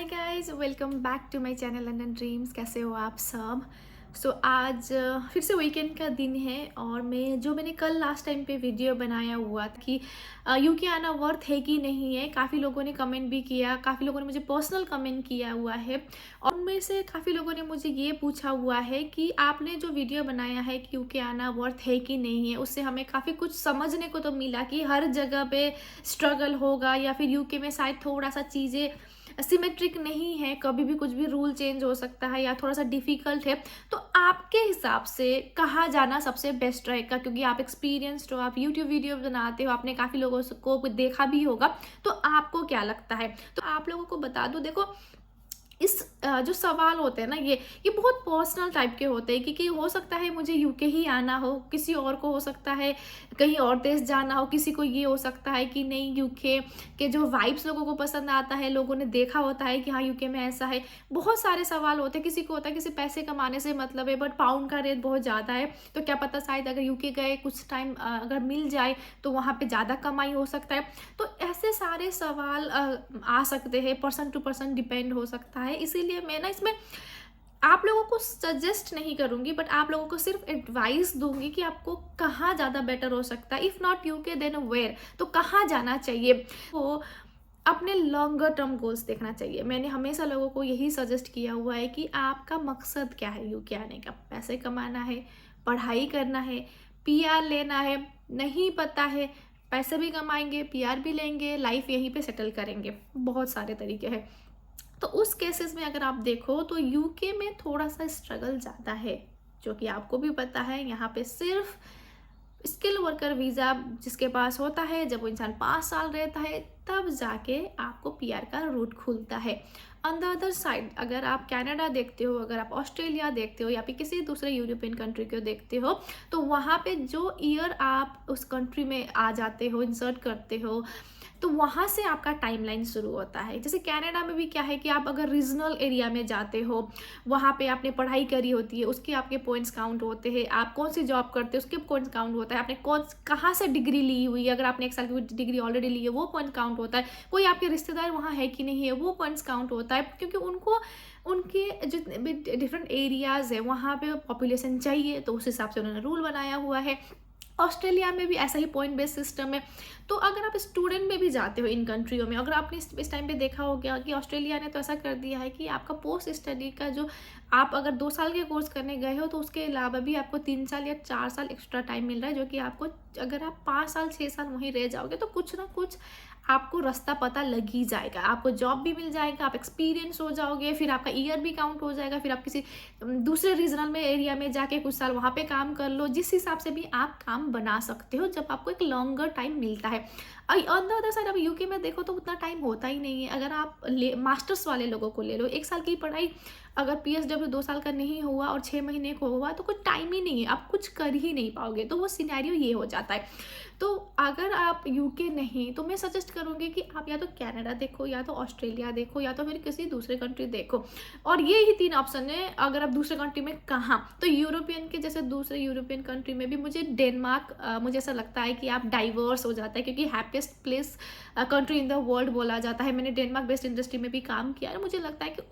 Hi guys, welcome back to my channel London Dreams. कैसे हो आप सब? आज फिर से वीकेंड का दिन है और मैंने कल लास्ट टाइम पे वीडियो बनाया हुआ था कि यूके आना वर्थ है कि नहीं है। काफ़ी लोगों ने कमेंट भी किया, काफ़ी लोगों ने मुझे पर्सनल कमेंट किया हुआ है और उनमें से काफ़ी लोगों ने मुझे ये पूछा हुआ है कि आपने जो वीडियो बनाया है कि यूके आना वर्थ है कि नहीं है, उससे हमें काफ़ी कुछ समझने को तो मिला कि हर जगह पे स्ट्रगल होगा या फिर यूके में शायद थोड़ा सा चीज़ें सिमेट्रिक नहीं है, कभी भी कुछ भी रूल चेंज हो सकता है या थोड़ा सा डिफ़िकल्ट है। तो आपके हिसाब से कहाँ जाना सबसे बेस्ट रहेगा? क्योंकि आप एक्सपीरियंस्ड हो, आप यूट्यूब वीडियो बनाते हो, आपने काफ़ी लोगों को देखा भी होगा, तो आपको क्या लगता है? तो आप लोगों को बता दूँ, देखो इस जो सवाल होते हैं ना, ये बहुत पर्सनल टाइप के होते हैं क्योंकि हो सकता है मुझे यूके ही आना हो, किसी और को हो सकता है कहीं और देश जाना हो, किसी को ये हो सकता है कि नहीं यूके के जो वाइब्स लोगों को पसंद आता है, लोगों ने देखा होता है कि हाँ यूके में ऐसा है। बहुत सारे सवाल होते हैं, किसी को होता है किसी पैसे कमाने से मतलब है बट पाउंड का रेट बहुत ज़्यादा है, तो क्या पता शायद अगर यूके गए कुछ टाइम अगर मिल जाए तो वहाँ पे ज़्यादा कमाई हो सकता है। तो ऐसे सारे सवाल आ सकते हैं, पर्सन टू पर्सन डिपेंड हो सकता है। इसीलिए मैं ना इसमें आप लोगों को सजेस्ट नहीं करूँगी बट आप लोगों को सिर्फ एडवाइस दूँगी कि आपको कहाँ ज़्यादा बेटर हो सकता है। If not UK then where, तो कहाँ जाना चाहिए? तो अपने लॉन्गर टर्म गोल्स देखना चाहिए। मैंने हमेशा लोगों को यही सजेस्ट किया हुआ है कि आपका मकसद क्या है यूके आने का? पैसे कमाना है, पढ़ाई करना है, पीआर लेना है, नहीं पता है, पैसे भी कमाएँगे, पीआर भी लेंगे, लाइफ यहीं पे सेटल करेंगे। बहुत सारे तरीके हैं। तो उस केसेस में अगर आप देखो तो यूके में थोड़ा-सा स्ट्रगल ज़्यादा है, जो कि आपको भी पता है। यहाँ पे सिर्फ स्किल वर्कर वीज़ा जिसके पास होता है, जब वो इंसान 5 साल रहता है, तब जाके आपको पीआर का रूट खुलता है। ऑन द अदर साइड अगर आप कनाडा देखते हो, अगर आप ऑस्ट्रेलिया देखते हो या फिर किसी दूसरे यूरोपियन कंट्री को देखते हो, तो वहाँ पे जो ईयर आप उस कंट्री में आ जाते हो, इंसर्ट करते हो, तो वहाँ से आपका टाइमलाइन शुरू होता है। जैसे कनाडा में भी क्या है कि आप अगर रीजनल एरिया में जाते हो, वहाँ पे आपने पढ़ाई करी होती है, उसके आपके पॉइंट्स काउंट होते हैं। आप कौन सी जॉब करते हो, उसके पॉइंट्स काउंट होता है। आपने कहाँ से डिग्री ली हुई है, अगर आपने 1 साल की डिग्री ऑलरेडी ली है, वो पॉइंट काउंट होता है। कोई आपके रिश्तेदार वहाँ है कि नहीं है, वो पॉइंट्स काउंट होता है, क्योंकि उनको उनके जितने भी डिफरेंट एरियाज़ है वहाँ पे पॉपुलेशन चाहिए, तो उस हिसाब से उन्होंने रूल बनाया हुआ है। ऑस्ट्रेलिया में भी ऐसा ही पॉइंट बेस्ड सिस्टम है। तो अगर आप स्टूडेंट में भी जाते हो इन कंट्रियों में, अगर आपने इस टाइम पे देखा हो गया कि ऑस्ट्रेलिया ने तो ऐसा कर दिया है कि आपका पोस्ट स्टडी का जो आप अगर 2 साल के कोर्स करने गए हो, तो उसके अलावा भी आपको 3 साल या 4 साल एक्स्ट्रा टाइम मिल रहा है, जो कि आपको अगर आप 5 साल 6 साल वहीं रह जाओगे तो कुछ ना कुछ आपको रास्ता पता लग ही जाएगा। आपको जॉब भी मिल जाएगा, आप एक्सपीरियंस हो जाओगे, फिर आपका ईयर भी काउंट हो जाएगा, फिर आप किसी दूसरे रीजनल में एरिया में जाके कुछ साल वहाँ पे काम कर लो, जिस हिसाब से भी आप काम बना सकते हो जब आपको एक लॉन्गर टाइम मिलता है। ऑन द अदर साइड अब यूके में देखो तो उतना टाइम होता ही नहीं है। अगर आप मास्टर्स वाले लोगों को ले लो, 1 साल की पढ़ाई अगर पीएसडब्ल्यू 2 साल का नहीं हुआ और 6 महीने को हुआ तो कुछ टाइम ही नहीं है, आप कुछ कर ही नहीं पाओगे। तो वो सिनेरियो ये हो जाता है। तो अगर आप यूके नहीं, तो मैं सजेस्ट करूँगी कि आप या तो कनाडा देखो, या तो ऑस्ट्रेलिया देखो, या तो फिर किसी दूसरे कंट्री देखो। और ये ही 3 ऑप्शन है। अगर आप दूसरे कंट्री में कहाँ, तो यूरोपियन के जैसे दूसरे यूरोपियन कंट्री में भी मुझे डेनमार्क मुझे ऐसा लगता है कि आप डाइवर्स हो जाता है, क्योंकि happiest place country in the world बोला जाता है। मैंने डेनमार्क बेस्ड इंडस्ट्री में भी काम किया है, मुझे लगता है कि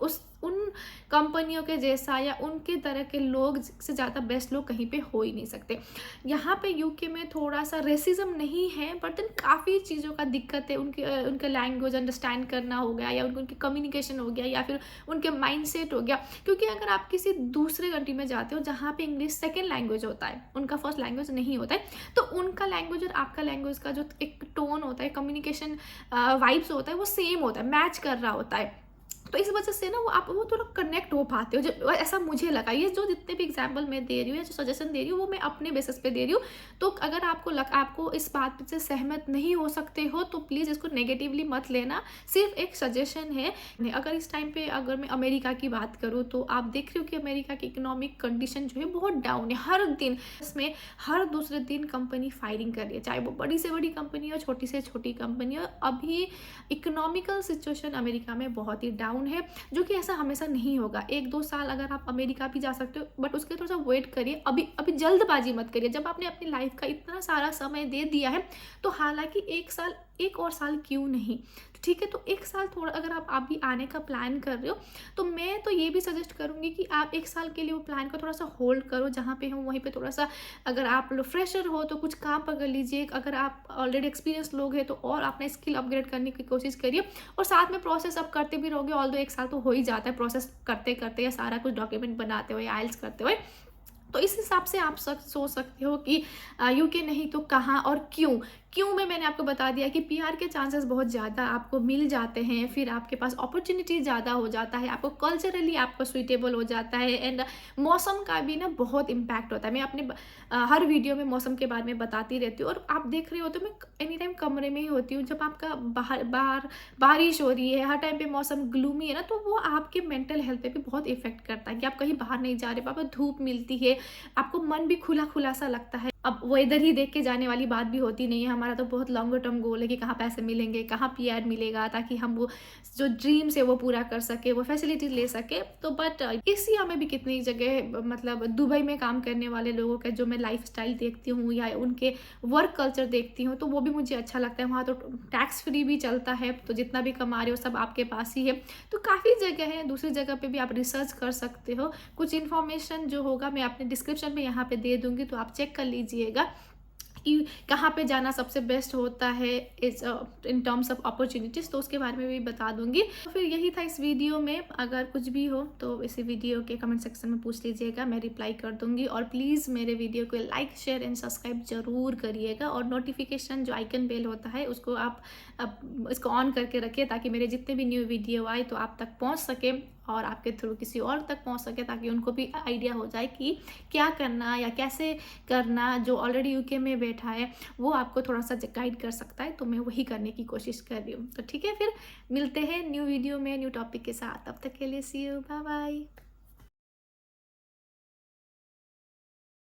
उन कंपनियों के जैसा या उनके तरह के लोग से ज़्यादा बेस्ट लोग कहीं पे हो ही नहीं सकते। यहाँ पे यूके में थोड़ा सा रेसिज्म नहीं है, बट देन काफ़ी चीज़ों का दिक्कत है। उनके लैंग्वेज अंडरस्टैंड करना हो गया, या उनकी कम्युनिकेशन हो गया, या फिर उनके माइंडसेट हो गया। क्योंकि अगर आप किसी दूसरे कंट्री में जाते हो जहाँ पे इंग्लिश सेकेंड लैंग्वेज होता है, उनका फर्स्ट लैंग्वेज नहीं होता है, तो उनका लैंग्वेज और आपका लैंग्वेज का जो एक टोन होता है, कम्युनिकेशन वाइब्स होता है, वो सेम होता है, मैच कर रहा होता है। तो इस वजह से ना वो थोड़ा कनेक्ट हो पाते हो, जो ऐसा मुझे लगा। ये जो जितने भी एग्जाम्पल मैं दे रही हूँ या जो सजेशन दे रही हूँ, वो मैं अपने बेसिस पे दे रही हूँ। तो अगर आपको इस बात से सहमत नहीं हो सकते हो तो प्लीज़ इसको नेगेटिवली मत लेना, सिर्फ एक सजेशन है। अगर इस टाइम पे अगर मैं अमेरिका की बात करूँ, तो आप देख रहे हो कि अमेरिका की इकोनॉमिक कंडीशन जो है बहुत डाउन है। हर दिन इसमें हर दूसरे दिन कंपनी फायरिंग कर रही है, चाहे वो बड़ी से बड़ी कंपनी हो, छोटी से छोटी कंपनी हो। अभी इकोनॉमिकल सिचुएशन अमेरिका में बहुत ही डाउन है, जो कि ऐसा हमेशा नहीं होगा। 1-2 साल अगर आप अमेरिका भी जा सकते हो, बट उसके थोड़ा सा वेट करिए। अभी जल्दबाजी मत करिए। जब आपने अपनी लाइफ का इतना सारा समय दे दिया है, तो हालांकि 1 साल एक और साल क्यों नहीं? तो ठीक है, तो 1 साल थोड़ा अगर आप अभी आने का प्लान कर रहे हो, तो मैं तो ये भी सजेस्ट करूँगी कि आप 1 साल के लिए वो प्लान को थोड़ा-सा होल्ड करो, जहाँ पे हो वहीं पे थोड़ा-सा, अगर आप लोग फ्रेशर हो तो कुछ काम पकड़ लीजिए, अगर आप ऑलरेडी एक्सपीरियंस लोग हैं तो और अपना स्किल अपग्रेड करने की कोशिश करिए, और साथ में प्रोसेस आप करते भी रहोगे। ऑल्दो 1 साल तो हो ही जाता है प्रोसेस करते-करते या सारा कुछ डॉक्यूमेंट बनाते हुए, आइल्स करते हुए। तो इस हिसाब से आप सोच सकते हो कि यूके नहीं तो कहाँ और क्यों? क्यों में मैंने आपको बता दिया कि पीआर के चांसेस बहुत ज़्यादा आपको मिल जाते हैं, फिर आपके पास अपॉर्च्युनिटी ज़्यादा हो जाता है, आपको कल्चरली आपको सूटेबल हो जाता है, एंड मौसम का भी ना बहुत इम्पैक्ट होता है। मैं अपने हर वीडियो में मौसम के बारे में बताती रहती हूँ, और आप देख रहे हो तो मैं एनी टाइम कमरे में ही होती हूँ। जब आपका बाहर बाहर बारिश हो रही है, हर टाइम पे मौसम ग्लूमी है ना, तो वो आपके मेंटल हेल्थ पे भी बहुत इफेक्ट करता है कि आप कहीं बाहर नहीं जा रहे, वहाँ पर धूप मिलती है, आपको मन भी खुला-खुला सा लगता है। अब वेदर ही देख के जाने वाली बात भी होती नहीं है, हमारा तो बहुत लॉन्गर टर्म गोल है कि कहाँ पैसे मिलेंगे, कहाँ पीआर मिलेगा, ताकि हम वो जो ड्रीम्स है वो पूरा कर सके, वो फैसिलिटीज ले सके। तो बट एशिया में भी कितनी जगह, मतलब दुबई में काम करने वाले लोगों का जो मैं लाइफस्टाइल देखती हूँ या उनके वर्क कल्चर देखती हूँ, तो वो भी मुझे अच्छा लगता है। वहाँ तो टैक्स फ्री भी चलता है, तो जितना भी कमा रहे हो सब आपके पास ही है। तो काफ़ी जगह है, दूसरी जगह पे भी आप रिसर्च कर सकते हो। कुछ इन्फॉर्मेशन जो होगा मैं अपने डिस्क्रिप्शन में यहाँ पे दे दूँगी, तो आप चेक कर लीजिएगा कि कहाँ पे जाना सबसे बेस्ट होता है इस इन टर्म्स ऑफ अपॉर्चुनिटीज़, तो उसके बारे में भी बता दूंगी। तो फिर यही था इस वीडियो में। अगर कुछ भी हो तो इसी वीडियो के कमेंट सेक्शन में पूछ लीजिएगा, मैं रिप्लाई कर दूंगी। और प्लीज़ मेरे वीडियो को लाइक, शेयर एंड सब्सक्राइब जरूर करिएगा, और नोटिफिकेशन जो आइकन बेल होता है उसको आप इसको ऑन करके रखिए, ताकि मेरे जितने भी न्यू वीडियो आए तो आप तक पहुँच सके, और आपके थ्रू किसी और तक पहुँच सके, ताकि उनको भी आइडिया हो जाए कि क्या करना या कैसे करना। जो ऑलरेडी यूके में बैठा है वो आपको थोड़ा सा गाइड कर सकता है, तो मैं वही करने की कोशिश कर रही हूँ। तो ठीक है, फिर मिलते हैं न्यू वीडियो में न्यू टॉपिक के साथ। तब तक के लिए सी यू, बाय बाय।